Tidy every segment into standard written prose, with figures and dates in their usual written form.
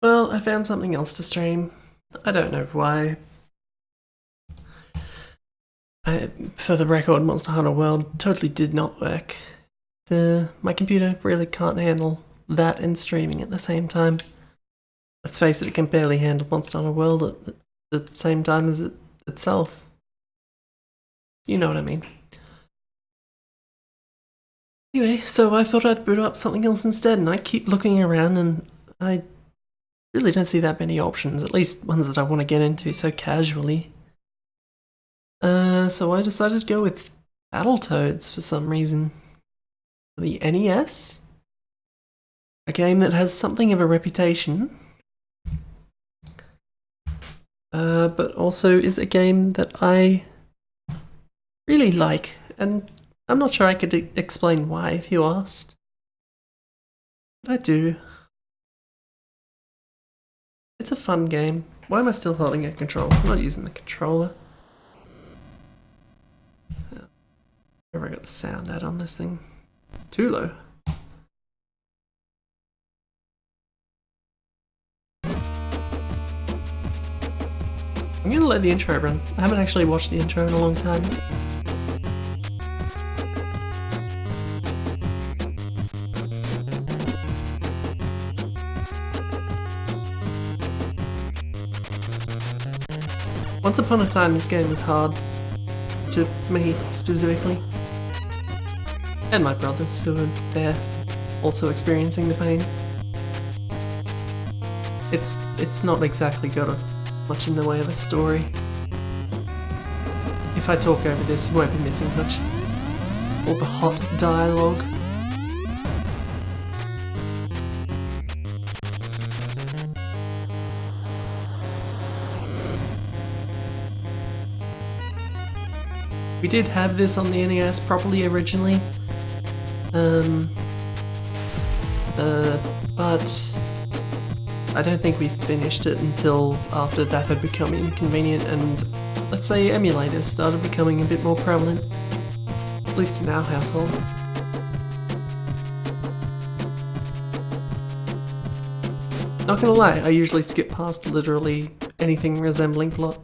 Well, I found something else to stream. I don't know why. For the record, Monster Hunter World totally did not work. My computer really can't handle that and streaming at the same time. Let's face it can barely handle Monster Hunter World at the same time as it itself. You know what I mean. Anyway, so I thought I'd boot up something else instead, and I keep looking around and I really don't see that many options, at least ones that I want to get into so casually. So I decided to go with Battletoads for some reason. The NES? A game that has something of a reputation, but also is a game that I really like, and I'm not sure I could explain why if you asked. But I do. It's a fun game. Why am I still holding a controller? I'm not using the controller. Where have I got the sound at on this thing? Too low. I'm gonna let the intro run. I haven't actually watched the intro in a long time. Once upon a time, this game was hard. To me, specifically. And my brothers, who are there, also experiencing the pain. It's not exactly got much in the way of a story. If I talk over this, you won't be missing much. All the hot dialogue. We did have this on the NES properly originally, but I don't think we finished it until after that had become inconvenient and, let's say, emulators started becoming a bit more prevalent, at least in our household. Not gonna lie, I usually skip past literally anything resembling plot.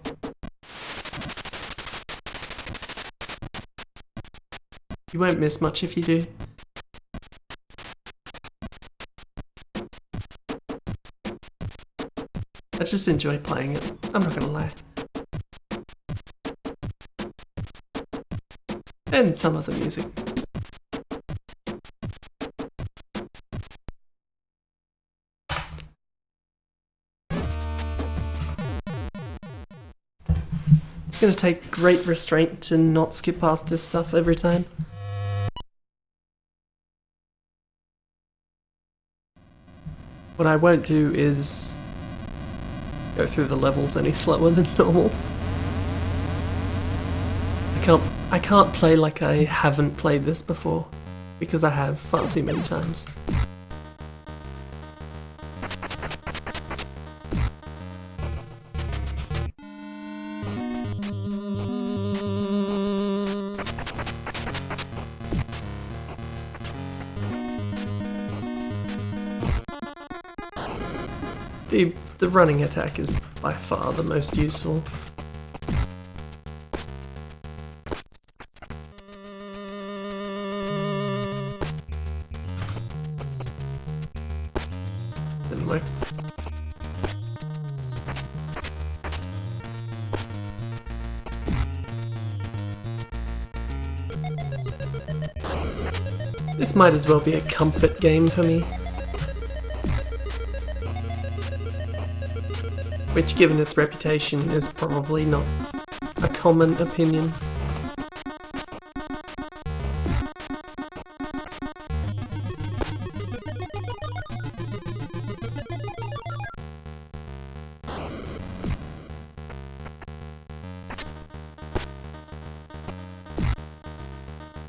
You won't miss much if you do. I just enjoy playing it, I'm not gonna lie. And some of the music. It's gonna take great restraint to not skip past this stuff every time. What I won't do is go through the levels any slower than normal. I can't play like I haven't played this before, because I have far too many times. The running attack is by far the most useful. Didn't work. This might as well be a comfort game for me. Which, given its reputation, is probably not a common opinion.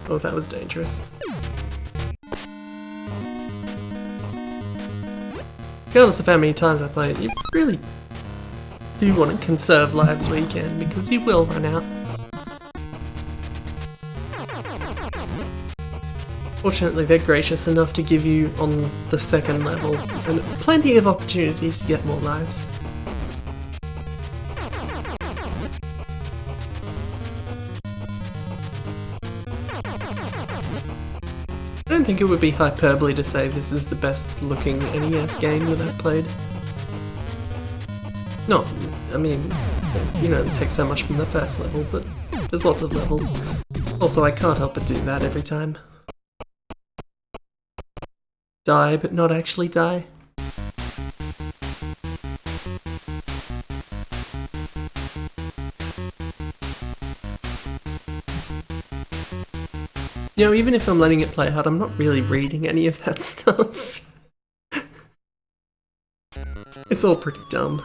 Oh, that was dangerous. Regardless of how many times I play it, you really do want to conserve lives where you can, because you will run out. Fortunately, they're gracious enough to give you on the second level and plenty of opportunities to get more lives. I don't think it would be hyperbole to say this is the best looking NES game that I've played. No, I mean, you know, it takes so much from the first level, but there's lots of levels. Also, I can't help but do that every time. Die, but not actually die. You know, even if I'm letting it play hard, I'm not really reading any of that stuff. It's all pretty dumb.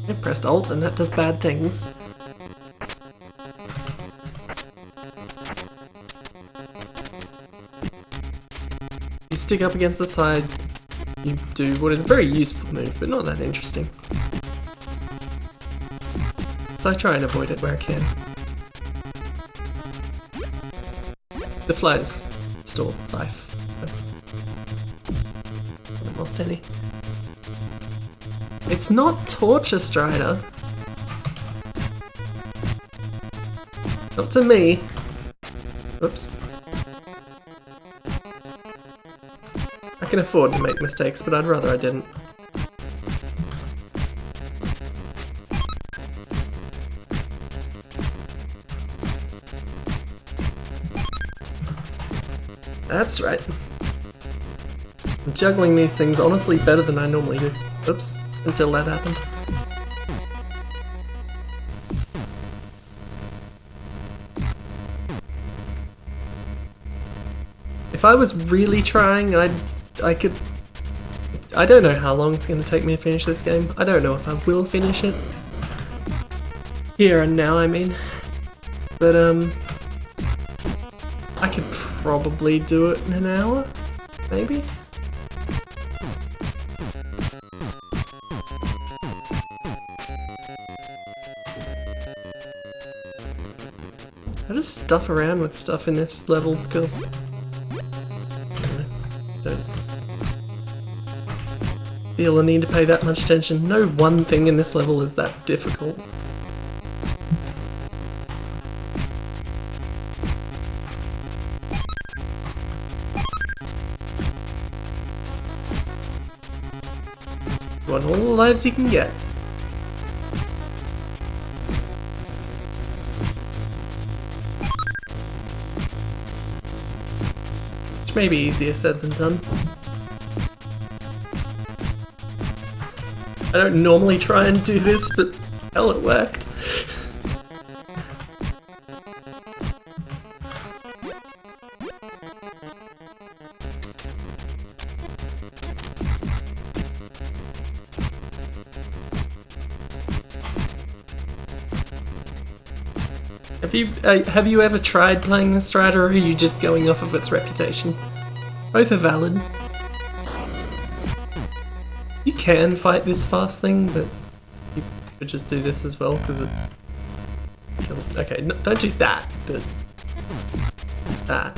I pressed Alt and that does bad things. You stick up against the side, you do what is a very useful move, but not that interesting. So I try and avoid it where I can. The flies store life. I haven't lost any. It's not Torture Strider. Not to me. Oops. I can afford to make mistakes, but I'd rather I didn't. That's right. I'm juggling these things honestly better than I normally do. Oops. Until that happened. If I was really trying, I could... I don't know how long it's going to take me to finish this game. I don't know if I will finish it. Here and now, I mean. But, I could probably do it in an hour? Maybe? I just stuff around with stuff in this level because I don't feel the need to pay that much attention. No one thing in this level is that difficult. You want all the lives you can get. Which may be easier said than done. I don't normally try and do this, but hell, it worked. Have you ever tried playing the Strider, or are you just going off of its reputation? Both are valid. You can fight this fast thing, but you could just do this as well, because it... Okay, no, don't do that, but... that.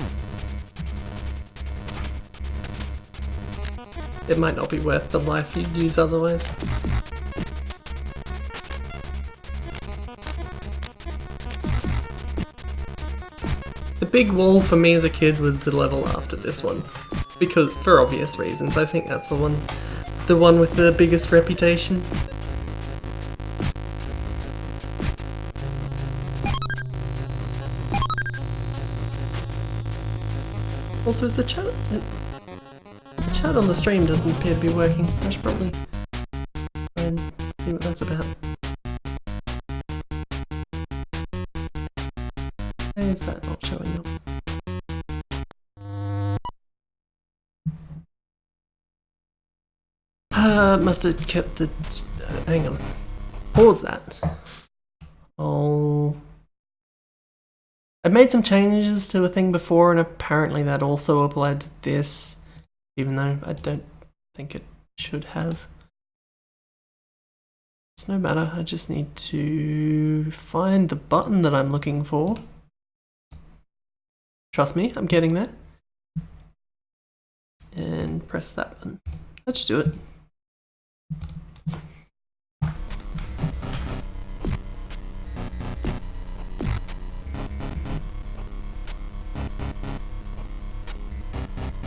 It might not be worth the life you'd use otherwise. The big wall for me as a kid was the level after this one, because for obvious reasons. I think that's the one with the biggest reputation. Also, is the chat on the stream doesn't appear to be working. I should probably try and see what that's about. Why is that not showing up? Must have kept the... hang on. Pause that. Oh... I made some changes to a thing before, and apparently that also applied to this. even though I don't think it should have. It's no matter, I just need to find the button that I'm looking for. Trust me, I'm getting there. And press that button. That should do it.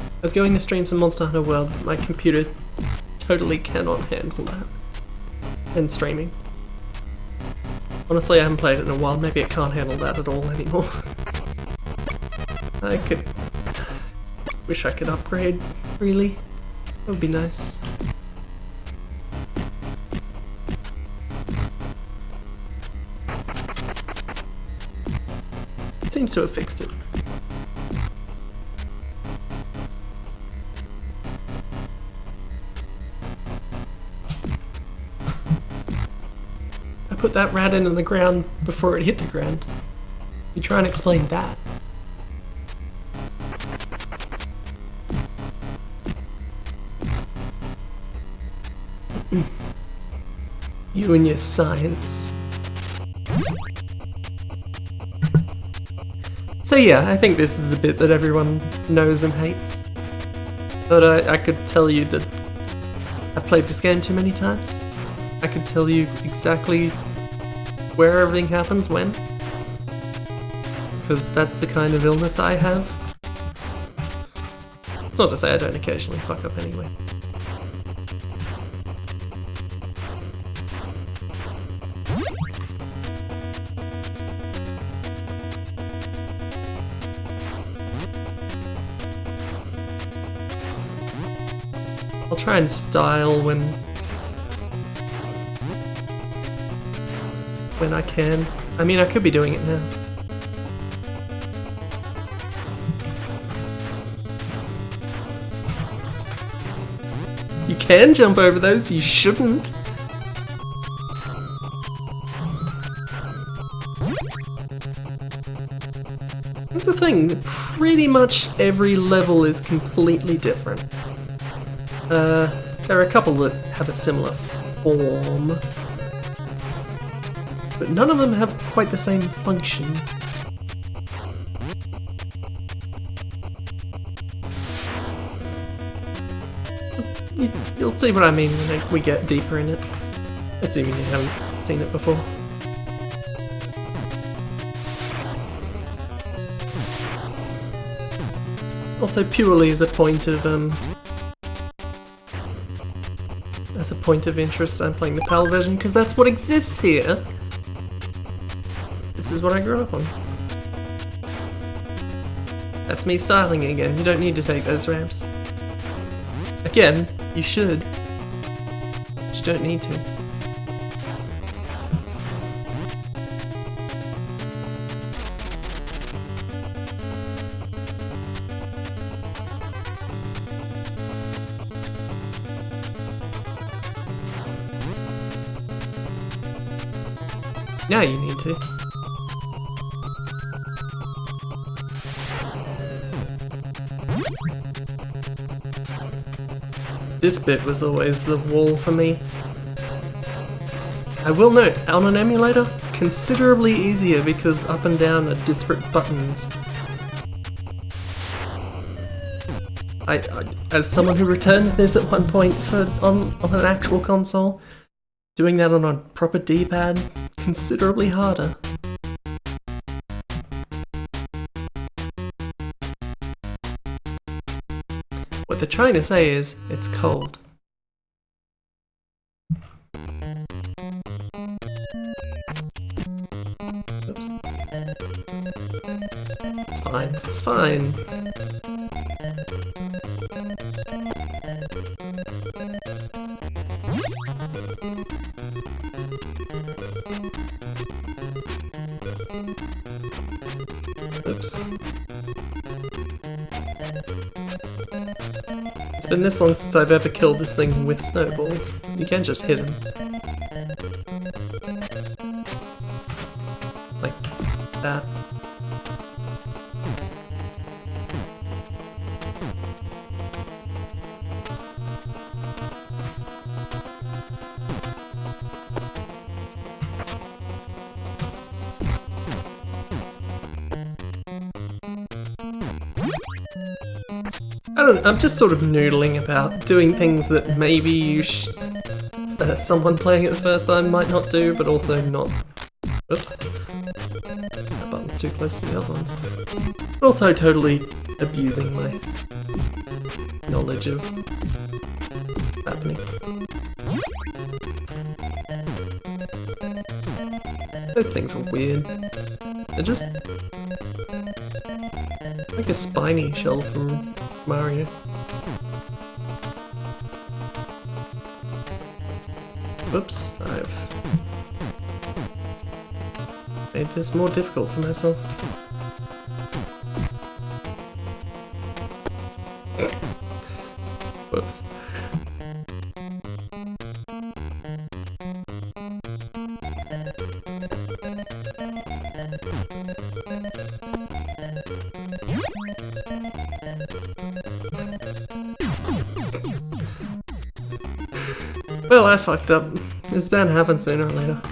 I was going to stream some Monster Hunter World, but my computer totally cannot handle that. And streaming. Honestly, I haven't played it in a while, maybe it can't handle that at all anymore. I could... wish I could upgrade, really. That would be nice. Seems to have fixed it. I put that rat into the ground before it hit the ground. You try and explain that. You and your science. So yeah, I think this is the bit that everyone knows and hates. But I could tell you that I've played this game too many times. I could tell you exactly where everything happens when. Because that's the kind of illness I have. It's not to say I don't occasionally fuck up anyway. I'll try and style when I can. I mean, I could be doing it now. You can jump over those, you shouldn't. That's the thing, pretty much every level is completely different. There are a couple that have a similar form, but none of them have quite the same function. You'll see what I mean when we get deeper in it, assuming you haven't seen it before. Also, purely as a point of interest, I'm playing the PAL version because that's what exists here. This is what I grew up on. That's me styling again. You don't need to take those ramps. Again, you should. But you don't need to. Now you need to. This bit was always the wall for me. I will note, on an emulator, considerably easier because up and down are disparate buttons. As someone who returned this at one point on an actual console, doing that on a proper D-pad, considerably harder. What they're trying to say is, it's cold. Oops. It's fine, it's fine. Oops. It's been this long since I've ever killed this thing with snowballs. You can just hit him. Like that. I'm just sort of noodling about doing things that maybe you someone playing it the first time might not do, but also not. Oops. That button's too close to the other ones. But also totally abusing my knowledge of happening. Those things are weird. They're just like a spiny shell from Mario. Whoops, I've made this more difficult for myself. Whoops. Well, I fucked up. It's bound to happen sooner or later.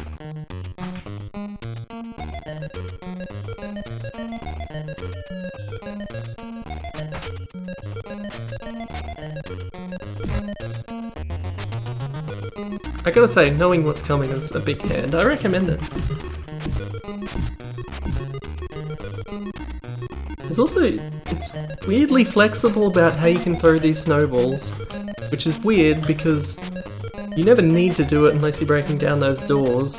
I gotta say, knowing what's coming is a big hand. I recommend it. It's weirdly flexible about how you can throw these snowballs, which is weird because you never need to do it unless you're breaking down those doors.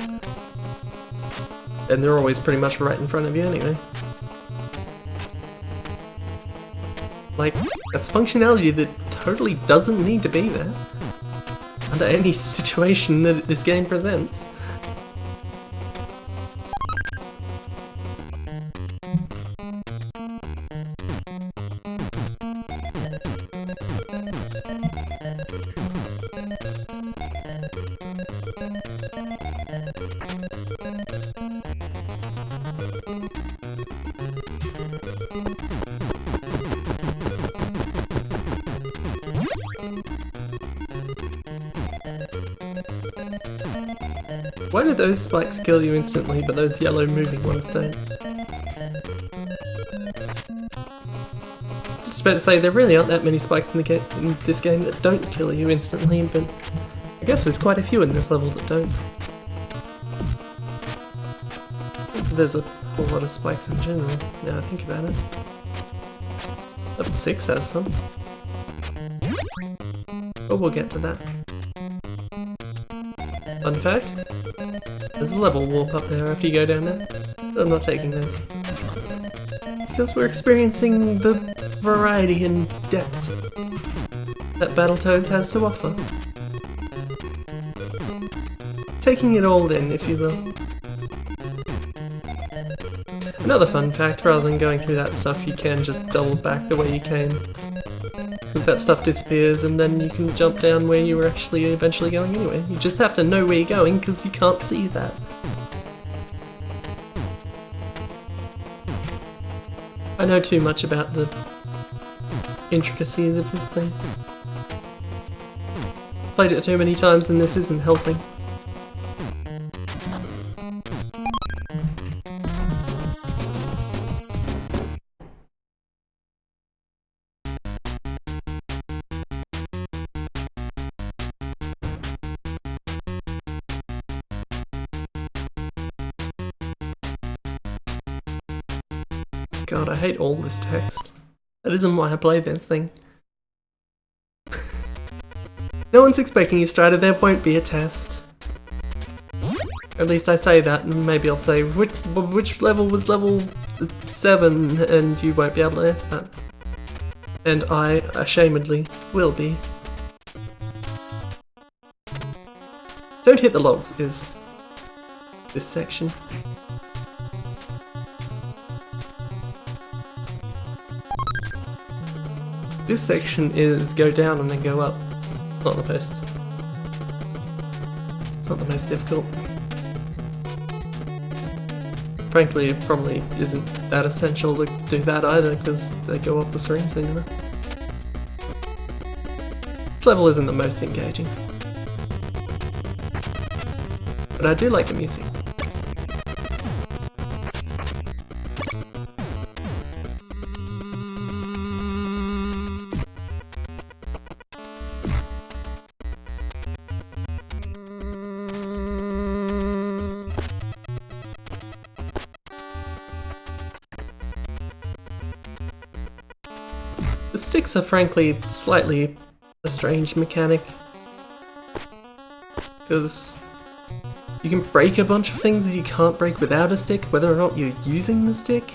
And they're always pretty much right in front of you anyway. Like, that's functionality that totally doesn't need to be there under any situation that this game presents. Why do those spikes kill you instantly, but those yellow moving ones don't? Just about to say, there really aren't that many spikes in this game that don't kill you instantly, but I guess there's quite a few in this level that don't. There's a whole lot of spikes in general, now I think about it. Level 6 has some. But we'll get to that. Fun fact, there's a level warp up there after you go down there. But I'm not taking this. Because we're experiencing the variety and depth that Battletoads has to offer. Taking it all in, if you will. Another fun fact, rather than going through that stuff, you can just double back the way you came. Because that stuff disappears and then you can jump down where you were actually eventually going anyway. You just have to know where you're going because you can't see that. I know too much about the intricacies of this thing. Played it too many times and this isn't helping. God, I hate all this text. That isn't why I play this thing. No one's expecting you started, there won't be a test. Or at least I say that, and maybe I'll say, which level was level 7, and you won't be able to answer that. And I, ashamedly, will be. Don't hit the logs is this section. This section is go down and then go up. Not the best. It's not the most difficult. Frankly, it probably isn't that essential to do that either, because they go off the screen soon enough. This level isn't the most engaging. But I do like the music. The sticks are frankly slightly a strange mechanic. Because you can break a bunch of things that you can't break without a stick, whether or not you're using the stick.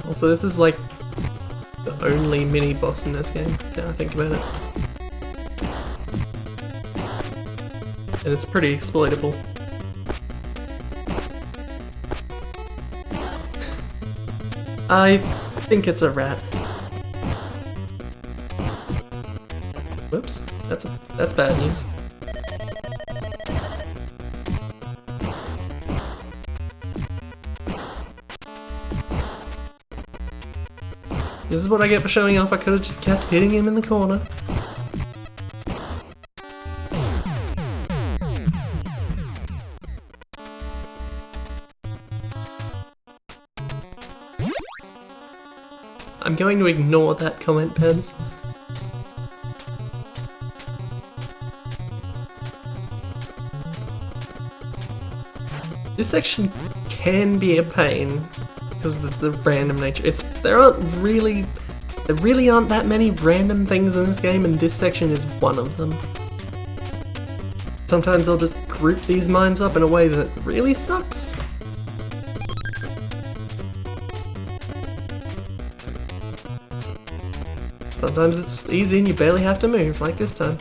Also, this is like the only mini boss in this game, now I think about it. And it's pretty exploitable. I think it's a rat. Whoops, that's bad news. This is what I get for showing off. I could have just kept hitting him in the corner. I'm going to ignore that comment, Pens. This section can be a pain because of the random nature. There really aren't that many random things in this game, and this section is one of them. Sometimes I'll just group these mines up in a way that really sucks. Sometimes it's easy and you barely have to move, like this time.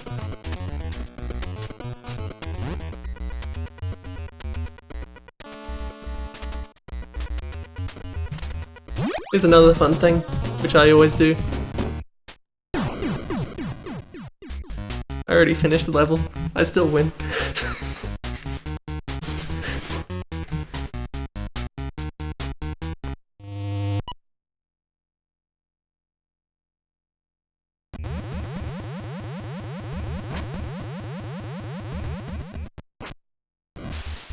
Here's another fun thing, which I always do. I already finished the level. I still win.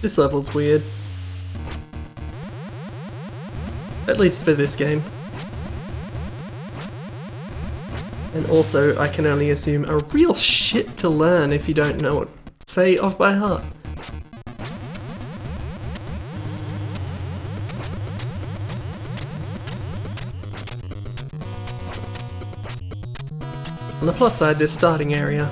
This level's weird. At least for this game. And also, I can only assume a real shit to learn if you don't know it. Say off by heart. On the plus side, this starting area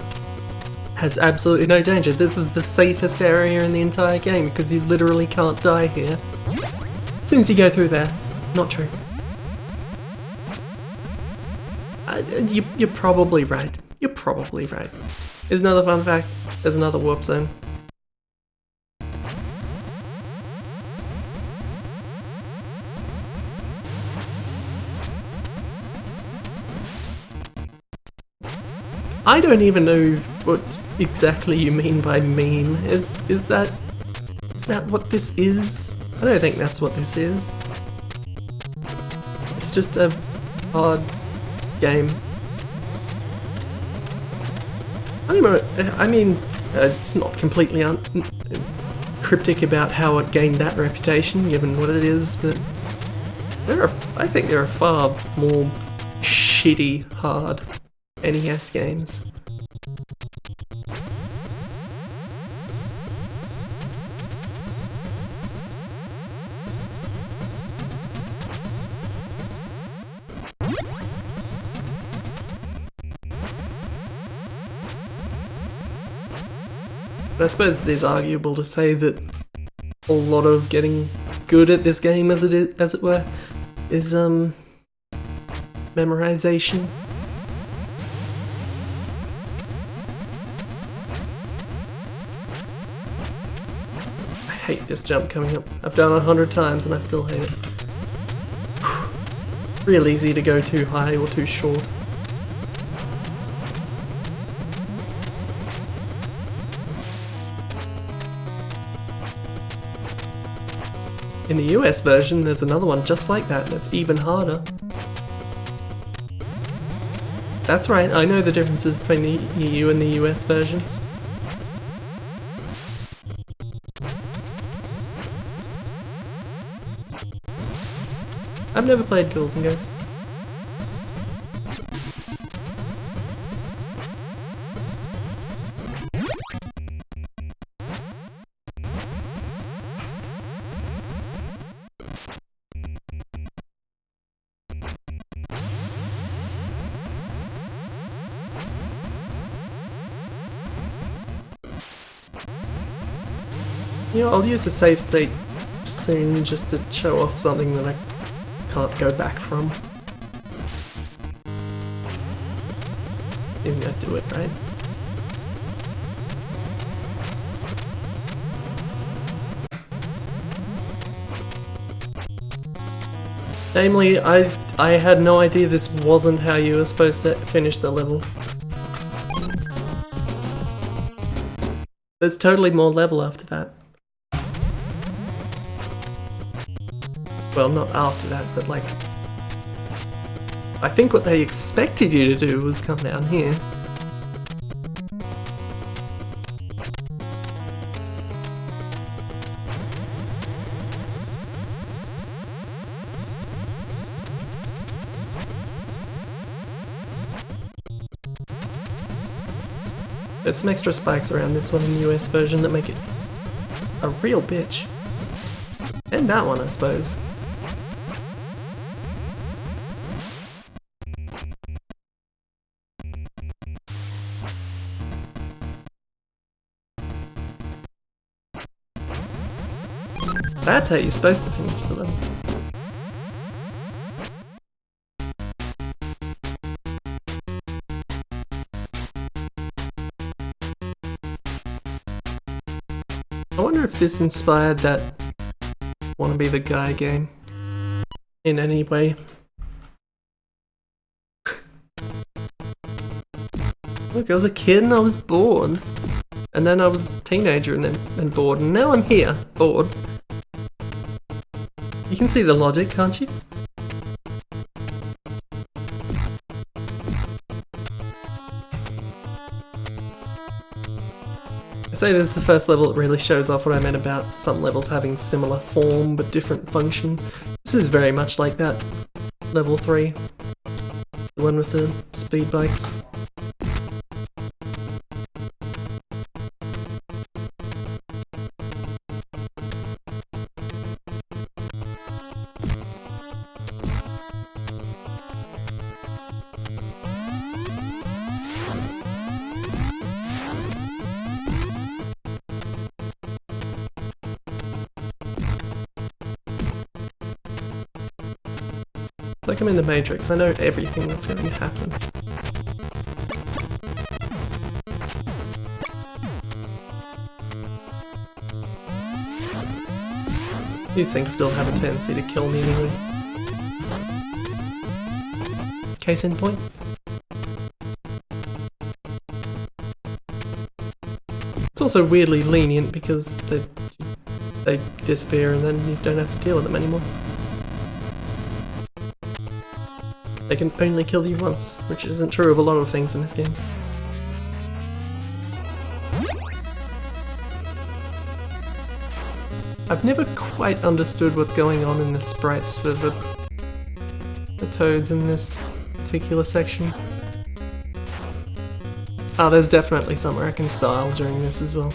has absolutely no danger. This is the safest area in the entire game because you literally can't die here. As soon as you go through there. Not true. You're probably right. You're probably right. Here's another fun fact. There's another warp zone. I don't even know what exactly you mean by meme. Is that what this is? I don't think that's what this is. It's just a hard game. I mean, it's not completely cryptic about how it gained that reputation, given what it is, but I think there are far more shitty, hard NES games. But I suppose it is arguable to say that a lot of getting good at this game, as it were, is memorization. I hate this jump coming up. I've done it 100 times and I still hate it. Real easy to go too high or too short. In the US version, there's another one just like that that's even harder. That's right, I know the differences between the EU and the US versions. I've never played Ghouls and Ghosts. You know, I'll use a save state soon just to show off something that I can't go back from. Even I do it right. Namely, I had no idea this wasn't how you were supposed to finish the level. There's totally more level after that. Well, not after that, but like... I think what they expected you to do was come down here. There's some extra spikes around this one in the US version that make it a real bitch. And that one, I suppose. That's how you're supposed to finish the level. I wonder if this inspired that Wanna Be the Guy game in any way. Look, I was a kid and I was bored. And then I was a teenager and bored, and now I'm here, bored. You can see the logic, can't you? I say this is the first level that really shows off what I meant about some levels having similar form but different function. This is very much like that. Level 3. The one with the speed bikes. It's like I'm in the Matrix, I know everything that's going to happen. These things still have a tendency to kill me anyway. Case in point. It's also weirdly lenient because they disappear and then you don't have to deal with them anymore. They can only kill you once, which isn't true of a lot of things in this game. I've never quite understood what's going on in the sprites for the toads in this particular section. Ah, there's definitely some American style during this as well.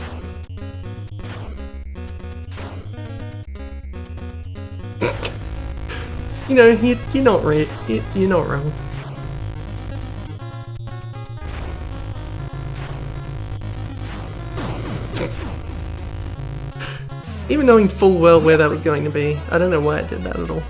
You know, you're not you're not wrong. Even knowing full well where that was going to be, I don't know why I did that at all.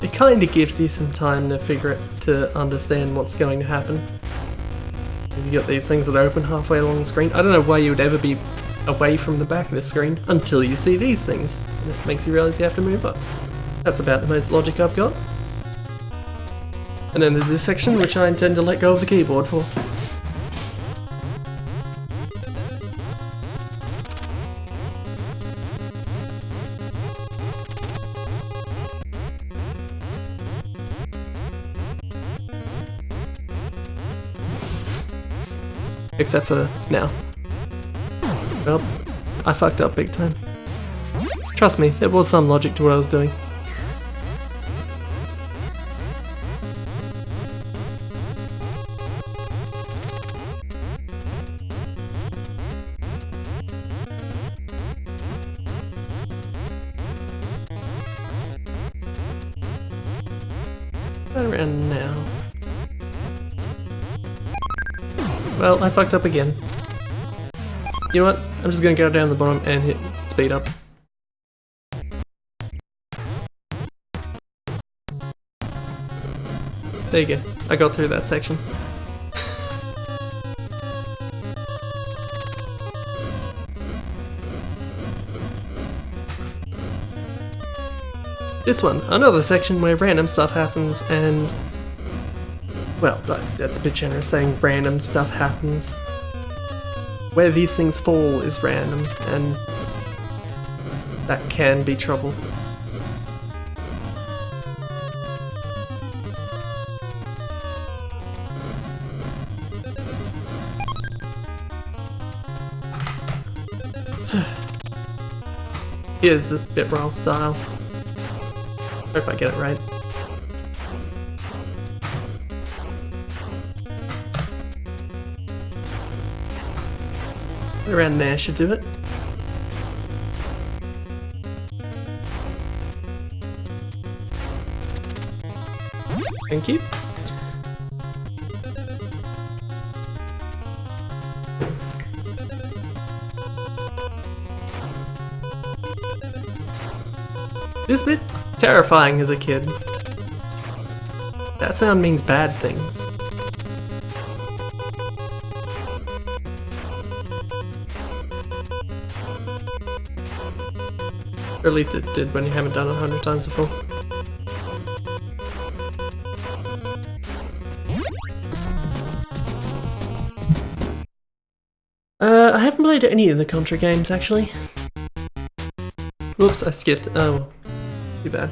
It kind of gives you some time to understand what's going to happen. Because you got these things that open halfway along the screen. I don't know why you would ever be away from the back of the screen until you see these things. And it makes you realise you have to move up. That's about the most logic I've got. And then there's this section which I intend to let go of the keyboard for. Except for now. Well, I fucked up big time. Trust me, there was some logic to what I was doing. Right around now. Well, I fucked up again. You know what? I'm just gonna go down the bottom and hit speed up. There you go. I got through that section. This one, another section where random stuff happens and... well, that's a bit generous saying random stuff happens. Where these things fall is random, and that can be trouble. Here's the bit roll style. Hope I get it right. Around there should do it. Thank you. This bit terrifying as a kid. That sound means bad things. Or at least it did when you haven't done it 100 times before. I haven't played any of the Contra games actually. Whoops, I skipped. Oh, too bad.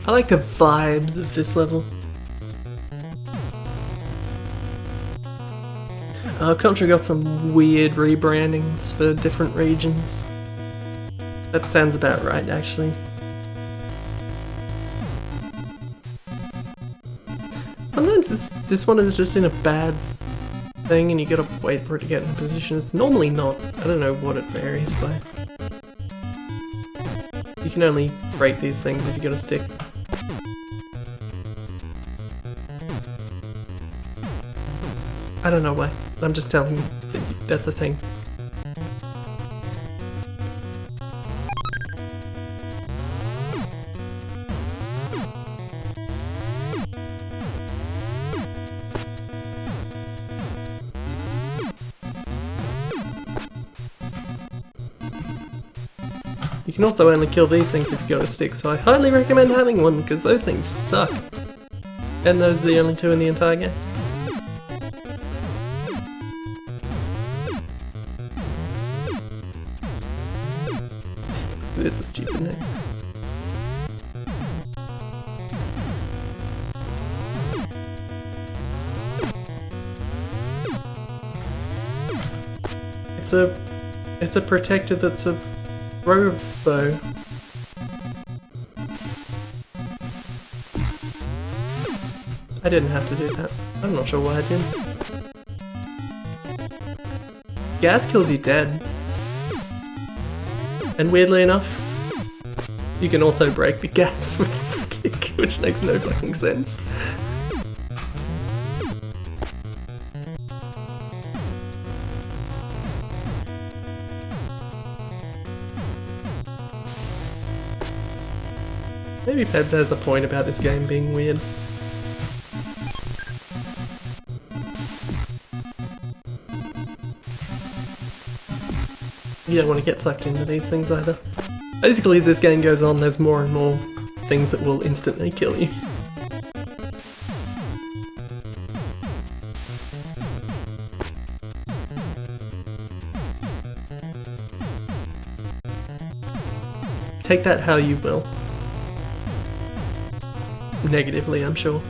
I like the vibes of this level. Contra got some weird rebrandings for different regions. That sounds about right, actually. Sometimes this one is just in a bad thing and you gotta wait for it to get in position. It's normally not. I don't know what it varies by. You can only break these things if you got a stick. I don't know why. I'm just telling you that that's a thing. You can also only kill these things if you got a stick, so I highly recommend having one, because those things suck. And those are the only two in the entire game. It is a stupid name. It's a protector that's a robo. I didn't have to do that. I'm not sure why I did. Gas kills you dead. And weirdly enough, you can also break the gas with a stick, which makes no fucking sense. Maybe Pebs has a point about this game being weird. You don't want to get sucked into these things either. Basically, as this game goes on, there's more and more things that will instantly kill you. Take that how you will. Negatively, I'm sure.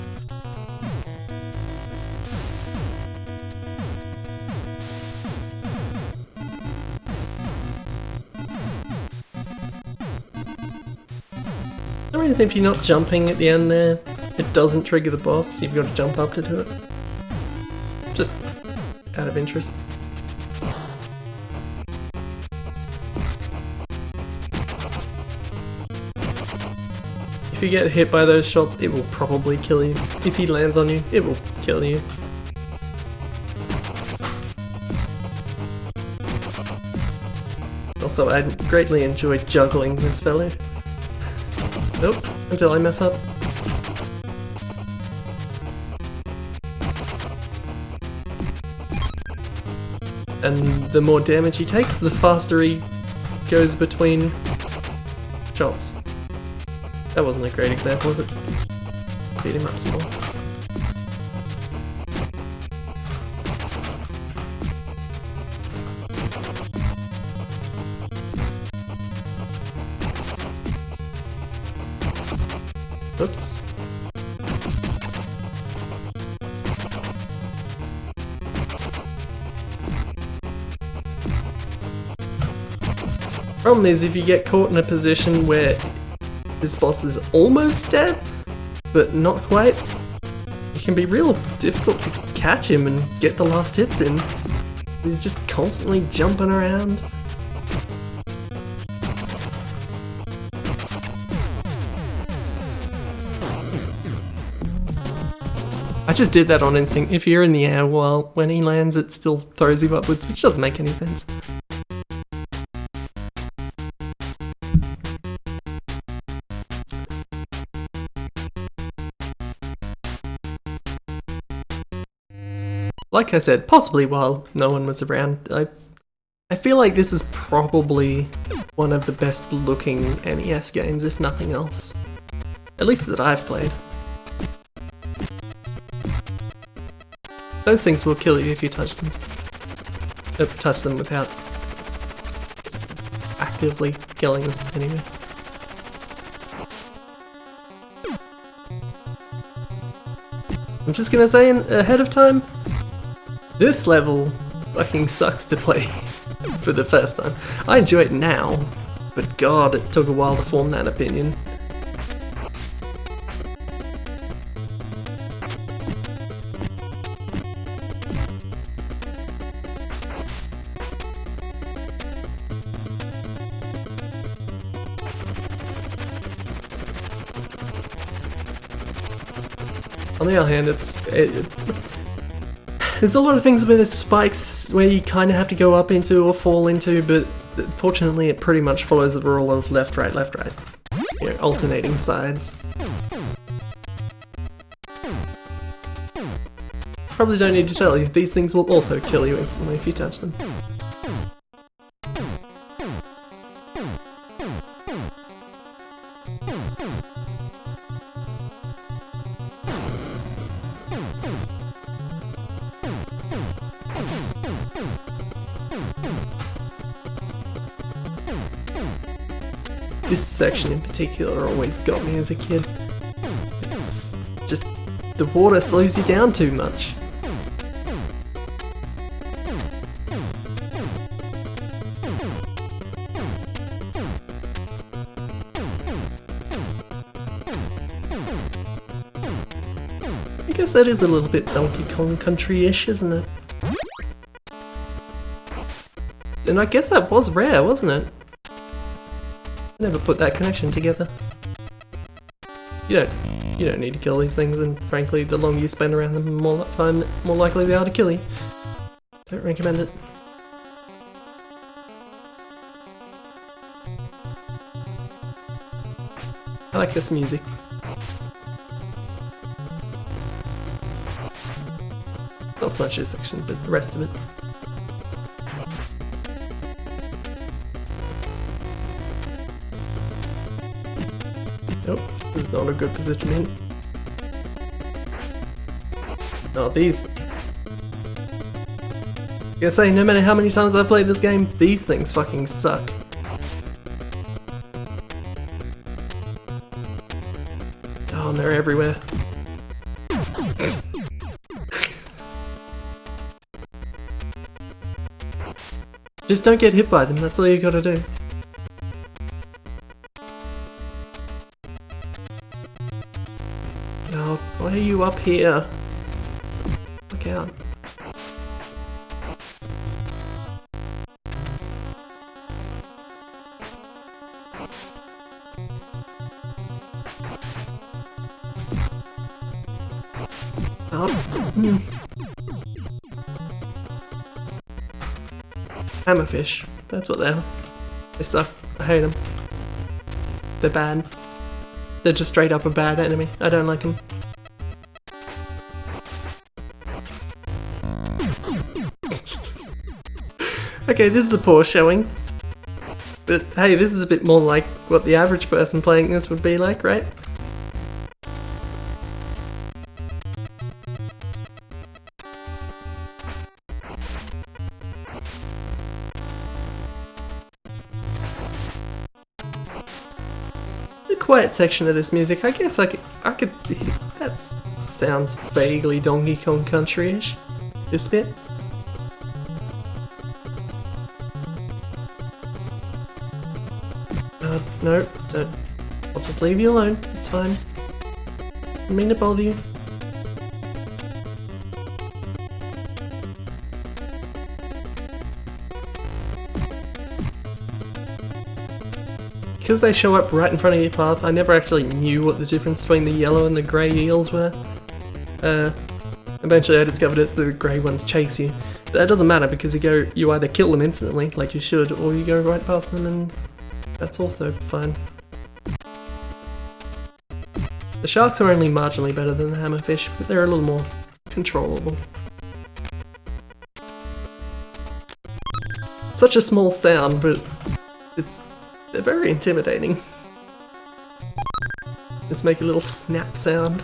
I mean, if you're not jumping at the end there, it doesn't trigger the boss, you've got to jump up to do it. Just out of interest. If you get hit by those shots, it will probably kill you. If he lands on you, it will kill you. Also, I greatly enjoy juggling this fellow. Nope, until I mess up. And the more damage he takes, the faster he goes between shots. That wasn't a great example of it. Beat him up some more. Oops. Problem is, if you get caught in a position where this boss is almost dead, but not quite, it can be real difficult to catch him and get the last hits in. He's just constantly jumping around. I just did that on instinct. If you're in the air, well, when he lands it still throws you upwards, which doesn't make any sense. Like I said, possibly while no one was around. I feel like this is probably one of the best looking NES games, if nothing else. At least that I've played. Those things will kill you if you touch them. Touch them without actively killing them, anyway. I'm just gonna say ahead of time, this level fucking sucks to play for the first time. I enjoy it now, but god, it took a while to form that opinion. On the other hand, there's a lot of things with the spikes where you kind of have to go up into or fall into, but fortunately it pretty much follows the rule of left, right, you know, alternating sides. Probably don't need to tell you, these things will also kill you instantly if you touch them. This section in particular always got me as a kid. It's just, the water slows you down too much. I guess that is a little bit Donkey Kong Country-ish, isn't it? And I guess that was rare, wasn't it? Never put that connection together. You don't need to kill these things, and frankly, the longer you spend around them, the more time, more likely they are to kill you. Don't recommend it. I like this music. Not so much this section, but the rest of it. Nope, this is not a good position in. Oh, these... I gotta say, no matter how many times I've played this game, these things fucking suck. Oh, and they're everywhere. Just don't get hit by them, that's all you gotta do. Oh, why are you up here? Look out. Oh. Hammerfish. That's what they are. They suck. I hate them. They're bad. They're just straight up a bad enemy. I don't like them. Okay, this is a poor showing. But hey, this is a bit more like what the average person playing this would be like, right? The quiet section of this music, I guess I could. That sounds vaguely Donkey Kong Country-ish. This bit. No, don't. I'll just leave you alone. It's fine. I didn't mean to bother you. Because they show up right in front of your path, I never actually knew what the difference between the yellow and the grey eels were. Eventually I discovered it's the grey ones chase you. But that doesn't matter because you either kill them instantly, like you should, or you go right past them and that's also fine. The sharks are only marginally better than the hammerfish, but they're a little more controllable. Such a small sound, but they're very intimidating. Let's make a little snap sound.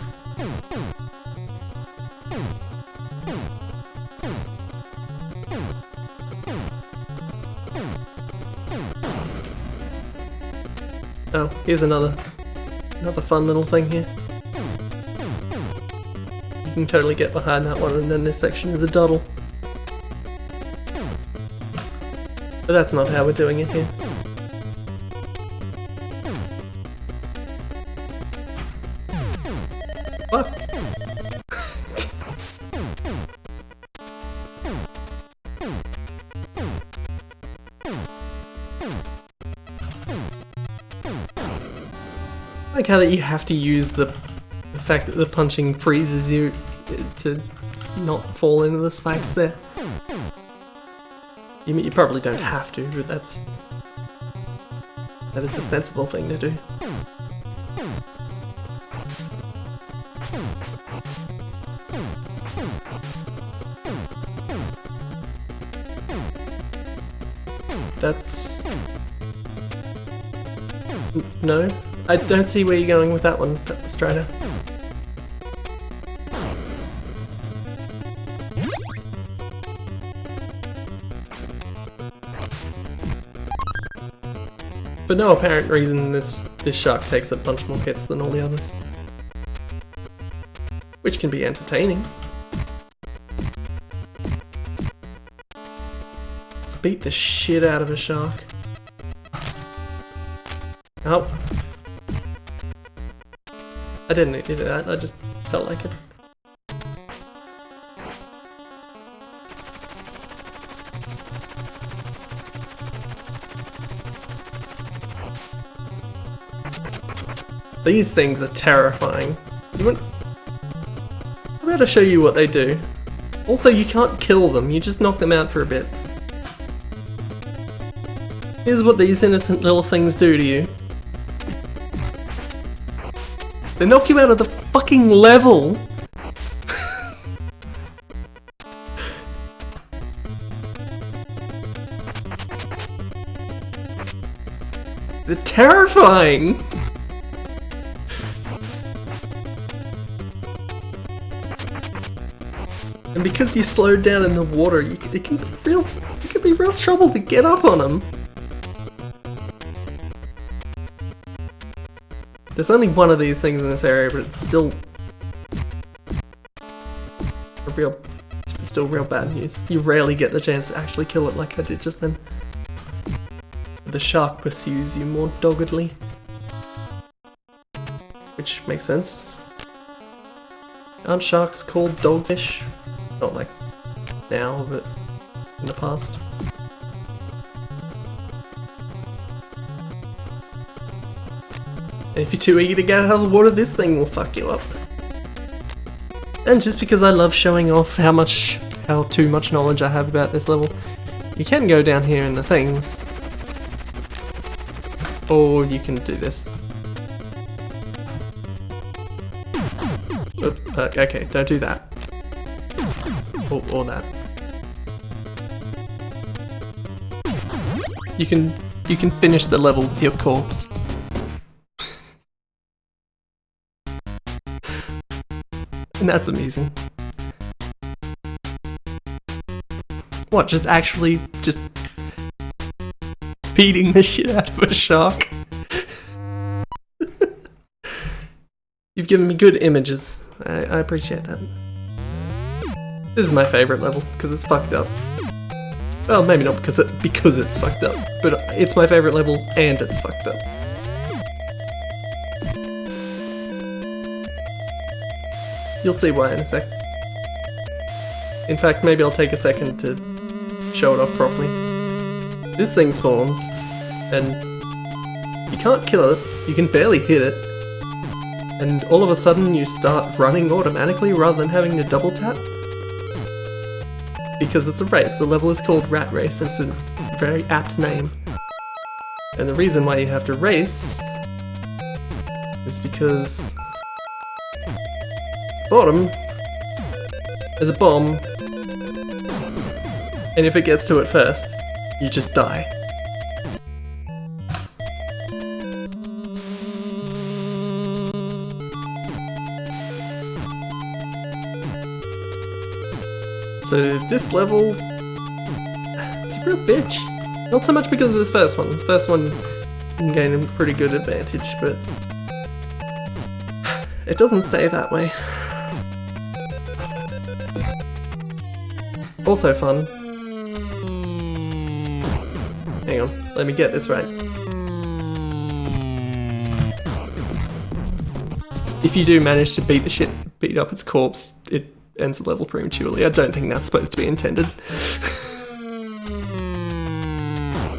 Oh, here's another fun little thing here. You can totally get behind that one, and then this section is a doddle. But that's not how we're doing it here. Fuck! I like how that you have to use the fact that the punching freezes you to not fall into the spikes there. You probably don't have to, but that is the sensible thing to do. That's... No? I don't see where you're going with that one, Strider. For no apparent reason, this shark takes a bunch more hits than all the others. Which can be entertaining. Let's beat the shit out of a shark. Oh. I didn't need to do that, I just felt like it. These things are terrifying. I'm about to show you what they do. Also, you can't kill them, you just knock them out for a bit. Here's what these innocent little things do to you. They knock you out of the fucking level! They're terrifying! And because you're slowed down in the water, it can be real trouble to get up on them. There's only one of these things in this area, but it's still real bad news. You rarely get the chance to actually kill it like I did just then. The shark pursues you more doggedly. Which makes sense. Aren't sharks called dogfish? Not like now, but in the past. If you're too eager to get out of the water, this thing will fuck you up. And just because I love showing off how too much knowledge I have about this level, you can go down here in the things. Or you can do this. Okay, don't do that. Or that. You can finish the level with your corpse. And that's amusing. What, just beating the shit out of a shark? You've given me good images. I appreciate that. This is my favourite level, because it's fucked up. Well, maybe not because it's fucked up, but it's my favourite level and it's fucked up. You'll see why in a sec. In fact, maybe I'll take a second to show it off properly. This thing spawns, and you can't kill it, you can barely hit it, and all of a sudden you start running automatically rather than having to double tap. Because it's a race. The level is called Rat Race, and it's a very apt name. And the reason why you have to race is because bottom there's a bomb, and if it gets to it first, you just die. So this level, it's a real bitch. Not so much because of this first one. This first one you can gain a pretty good advantage, but it doesn't stay that way. Also fun. Hang on, let me get this right. If you do manage to beat up its corpse, it ends the level prematurely. I don't think that's supposed to be intended.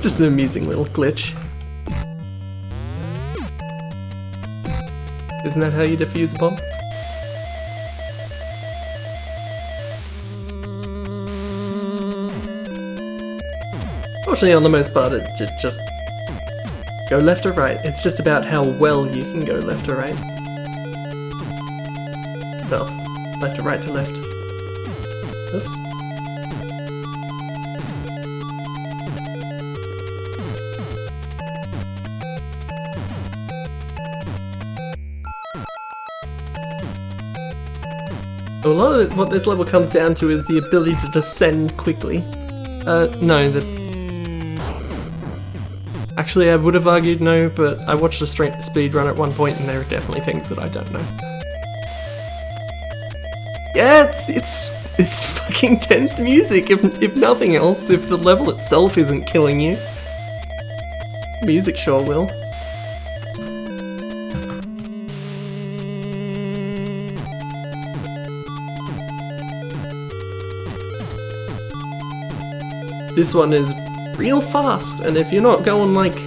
Just an amusing little glitch. Isn't that how you defuse a bomb? Fortunately, on the most part, it just go left or right. It's just about how well you can go left or right. Well, left to right to left. Oops. A lot of what this level comes down to is the ability to descend quickly. Actually, I would have argued no, but I watched a speedrun at one point and there are definitely things that I don't know. Yeah, it's fucking tense music, if nothing else, if the level itself isn't killing you. Music sure will. This one is real fast, and if you're not going like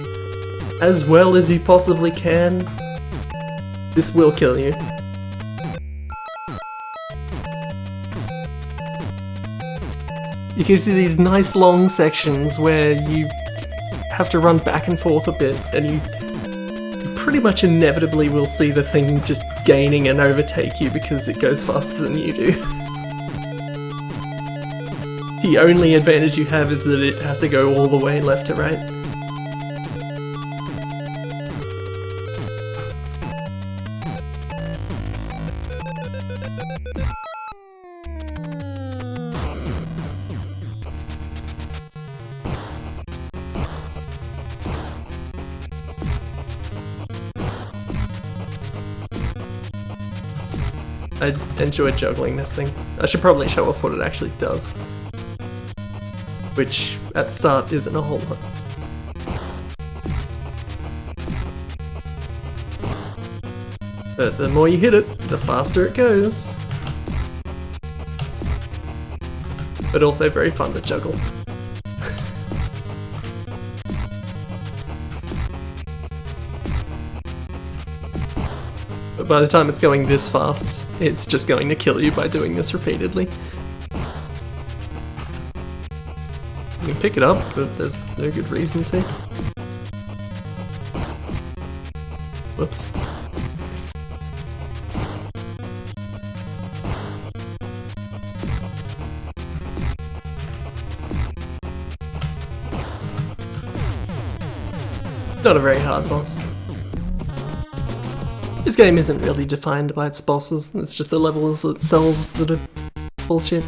as well as you possibly can, this will kill you. You can see these nice long sections where you have to run back and forth a bit, and you pretty much inevitably will see the thing just gaining and overtake you because it goes faster than you do. The only advantage you have is that it has to go all the way left to right. I enjoy juggling this thing. I should probably show off what it actually does. Which, at the start, isn't a whole lot. But the more you hit it, the faster it goes. But also very fun to juggle. But by the time it's going this fast, it's just going to kill you by doing this repeatedly. You can pick it up, but there's no good reason to. Whoops. Not a very hard boss. This game isn't really defined by its bosses, it's just the levels themselves that are bullshit.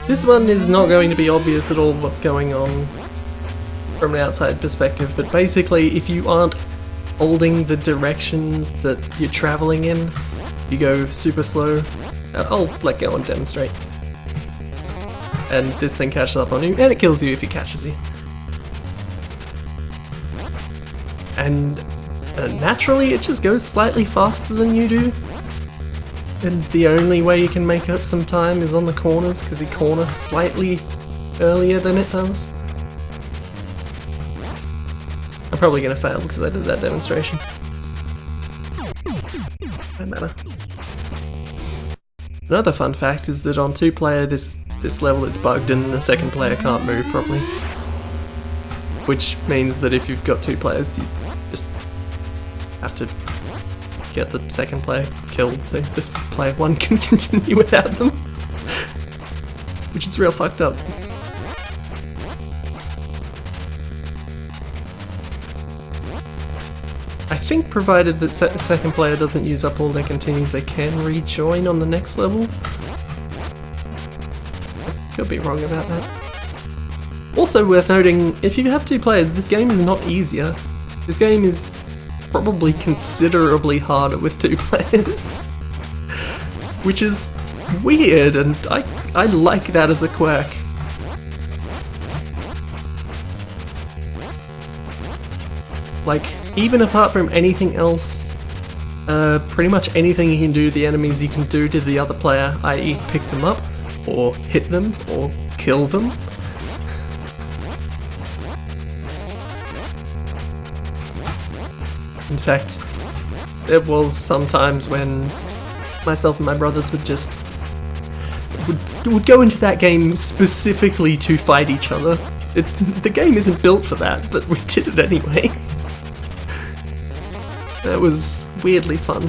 This one is not going to be obvious at all what's going on from an outside perspective, but basically if you aren't holding the direction that you're travelling in, you go super slow. I'll let go and demonstrate. And this thing catches up on you, and it kills you if it catches you. And naturally it just goes slightly faster than you do. And the only way you can make up some time is on the corners, because you corner slightly earlier than it does. I'm probably going to fail because I did that demonstration. No matter. Another fun fact is that on 2-player this level is bugged and the second player can't move properly. Which means that if you've got 2 players, you just have to get the second player killed so the player 1 can continue without them. Which is real fucked up. I think provided that the second player doesn't use up all their continues, they can rejoin on the next level. I could be wrong about that. Also worth noting, if you have 2 players, this game is not easier. This game is probably considerably harder with 2 players. Which is weird, and I like that as a quirk. Like, even apart from anything else, pretty much anything you can do to the enemies you can do to the other player, i.e. pick them up, or hit them, or kill them. In fact, there was sometimes when myself and my brothers would go into that game specifically to fight each other. The game isn't built for that, but we did it anyway. That was weirdly fun.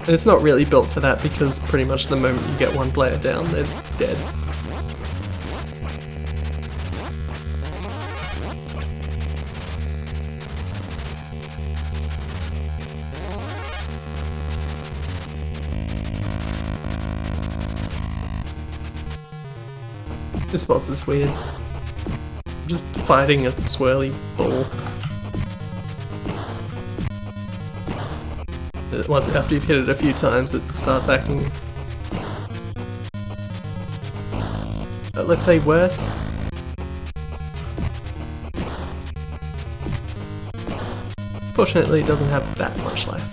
And it's not really built for that because pretty much the moment you get 1 player down, they're dead. This boss is weird. I'm just fighting a swirly ball. Once after you've hit it a few times, it starts acting, let's say, worse. Fortunately, it doesn't have that much life.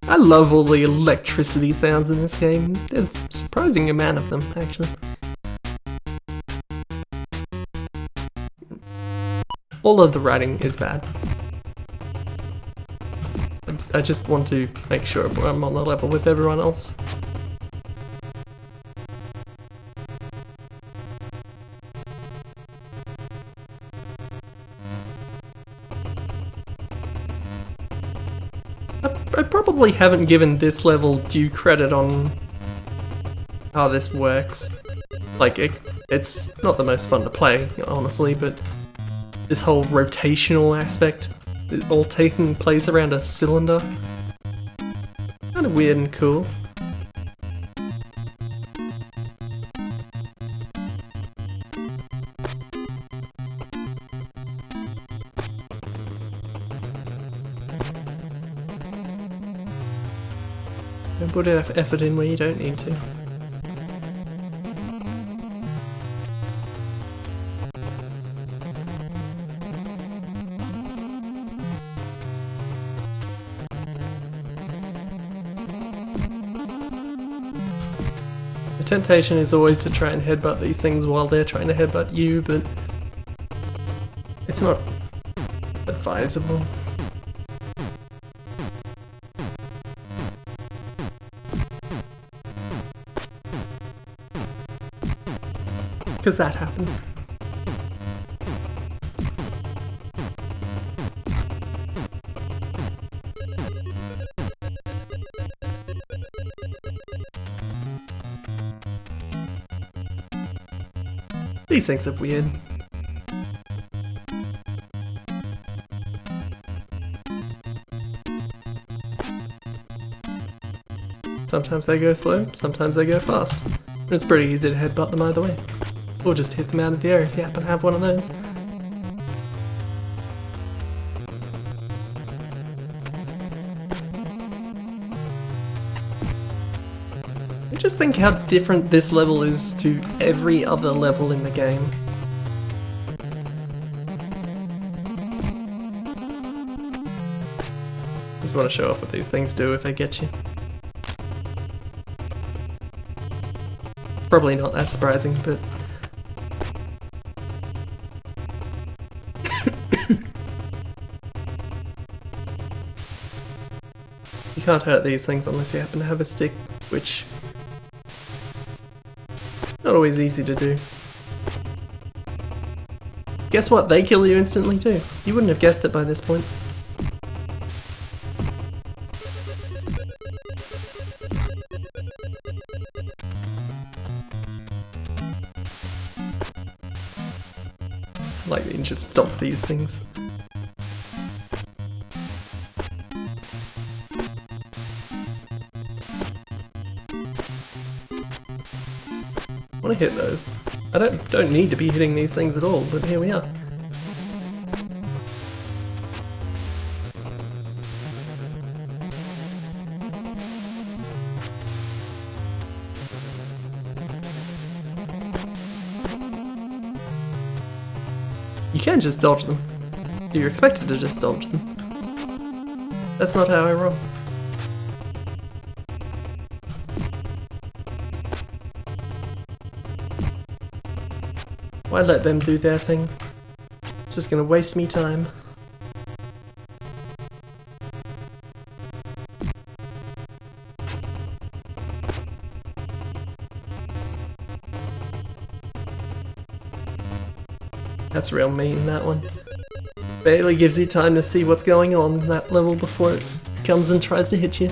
I love all the electricity sounds in this game. There's a surprising amount of them, actually. All of the writing is bad. I just want to make sure I'm on the level with everyone else. I probably haven't given this level due credit on how this works. Like, it's not the most fun to play, honestly, but this whole rotational aspect, all taking place around a cylinder, kind of weird and cool. Don't put effort in where you don't need to. temptation is always to try and headbutt these things while they're trying to headbutt you, but it's not advisable. Because that happens. These things are weird. Sometimes they go slow, sometimes they go fast. And it's pretty easy to headbutt them either way. Or just hit them out of the air if you happen to have one of those. Just think how different this level is to every other level in the game. Just want to show off what these things do if they get you. Probably not that surprising, but... you can't hurt these things unless you happen to have a stick, which... not always easy to do. Guess what? They kill you instantly too. You wouldn't have guessed it by this point. Like you can just stop these things. I want to hit those. I don't need to be hitting these things at all, but here we are. You can just dodge them. You're expected to just dodge them. That's not how I roll. Why let them do their thing? It's just gonna waste me time. That's real mean, that one. Barely gives you time to see what's going on in that level before it comes and tries to hit you.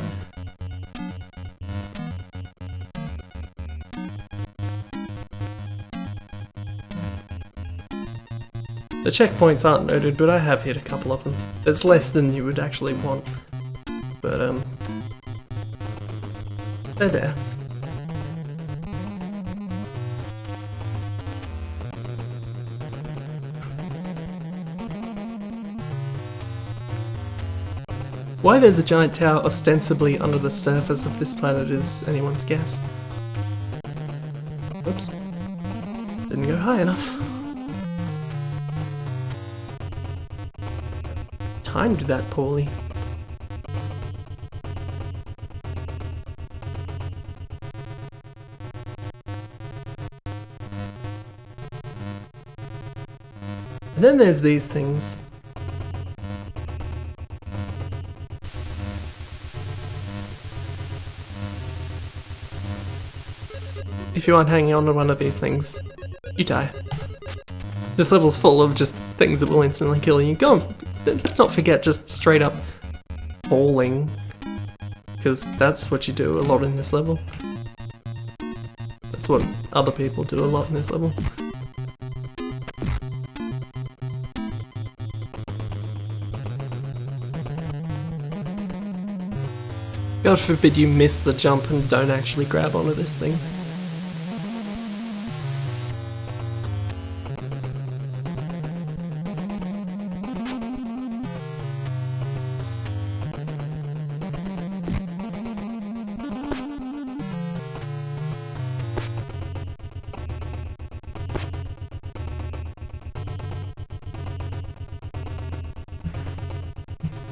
The checkpoints aren't noted, but I have hit a couple of them. There's less than you would actually want. But, they're there. Why there's a giant tower ostensibly under the surface of this planet is anyone's guess. Whoops. Didn't go high enough. Timed that poorly. And then there's these things. If you aren't hanging on to one of these things, you die. This level's full of just things that will instantly kill you. Go on, let's not forget just straight up falling, because that's what you do a lot in this level. That's what other people do a lot in this level. God forbid you miss the jump and don't actually grab onto this thing.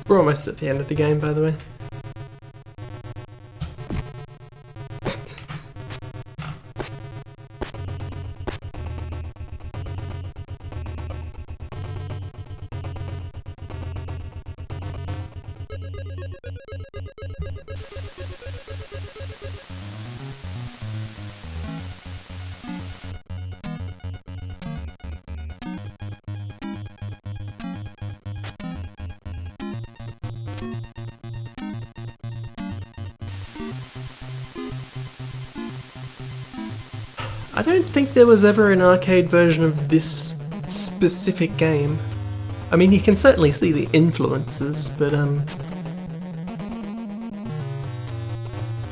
We're almost at the end of the game, by the way. I don't think there was ever an arcade version of this specific game. I mean, you can certainly see the influences, but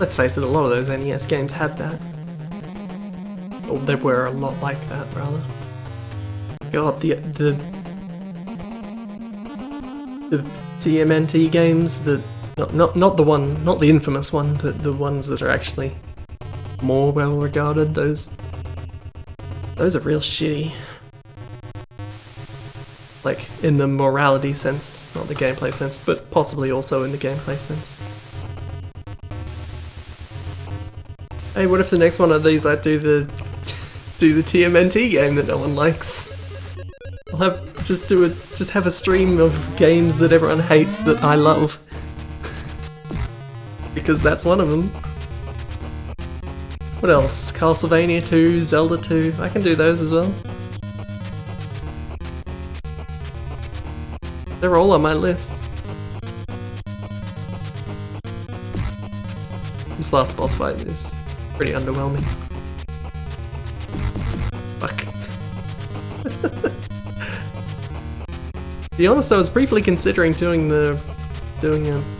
let's face it, a lot of those NES games had that. Or they were a lot like that, rather. God, the TMNT games, not the infamous one, but the ones that are actually more well regarded, those are real shitty. Like, in the morality sense, not the gameplay sense, but possibly also in the gameplay sense. Hey, what if the next one of these I do the TMNT game that no one likes? I'll just have a stream of games that everyone hates that I love. Because that's one of them. What else? Castlevania 2, Zelda 2, I can do those as well. They're all on my list. This last boss fight is pretty underwhelming. Fuck. To be honest, I was briefly considering doing a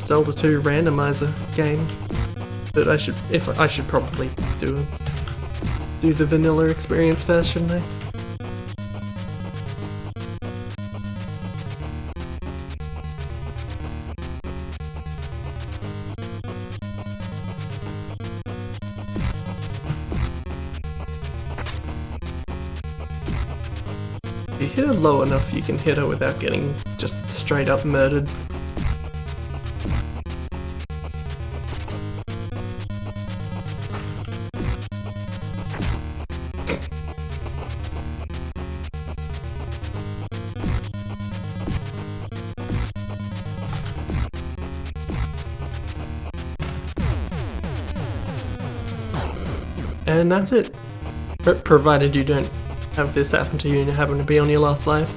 Zelda 2 randomizer game, but I should probably do the vanilla experience first, shouldn't I? If you hit her low enough, you can hit her without getting just straight up murdered. And that's it. Provided you don't have this happen to you and you happen to be on your last life.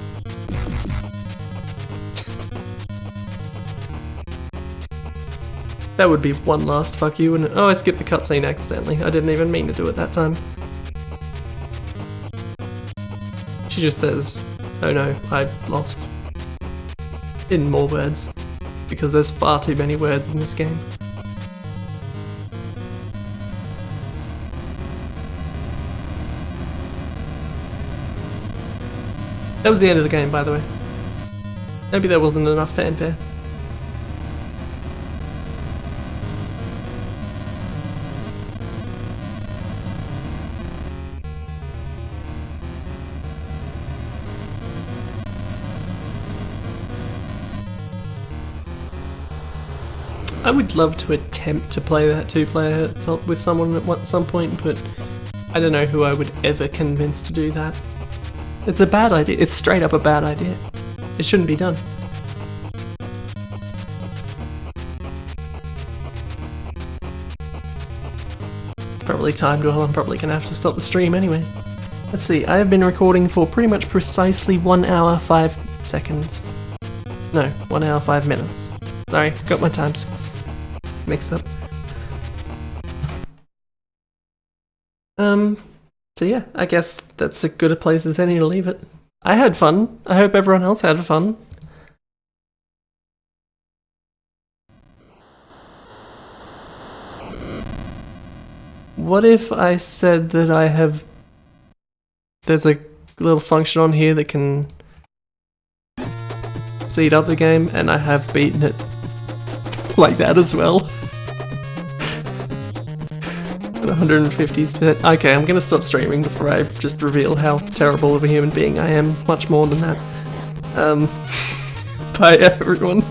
That would be one last fuck you, wouldn't it? Oh, I skipped the cutscene accidentally. I didn't even mean to do it that time. She just says, oh no, I lost. In more words. Because there's far too many words in this game. That was the end of the game, by the way. Maybe there wasn't enough fanfare. I would love to attempt to play that two-player with someone at some point, but I don't know who I would ever convince to do that. It's a bad idea. It's straight up a bad idea. It shouldn't be done. It's probably timed well. I'm probably gonna have to stop the stream anyway. Let's see. I have been recording for pretty much precisely 1 hour 5 seconds. No, 1 hour 5 minutes. Sorry, got my times mixed up. So yeah, I guess that's as good a place as any to leave it. I had fun. I hope everyone else had fun. What if I said that I have... There's a little function on here that can speed up the game, and I have beaten it like that as well. 150%. Okay, I'm gonna stop streaming before I just reveal how terrible of a human being I am. Much more than that. Bye everyone.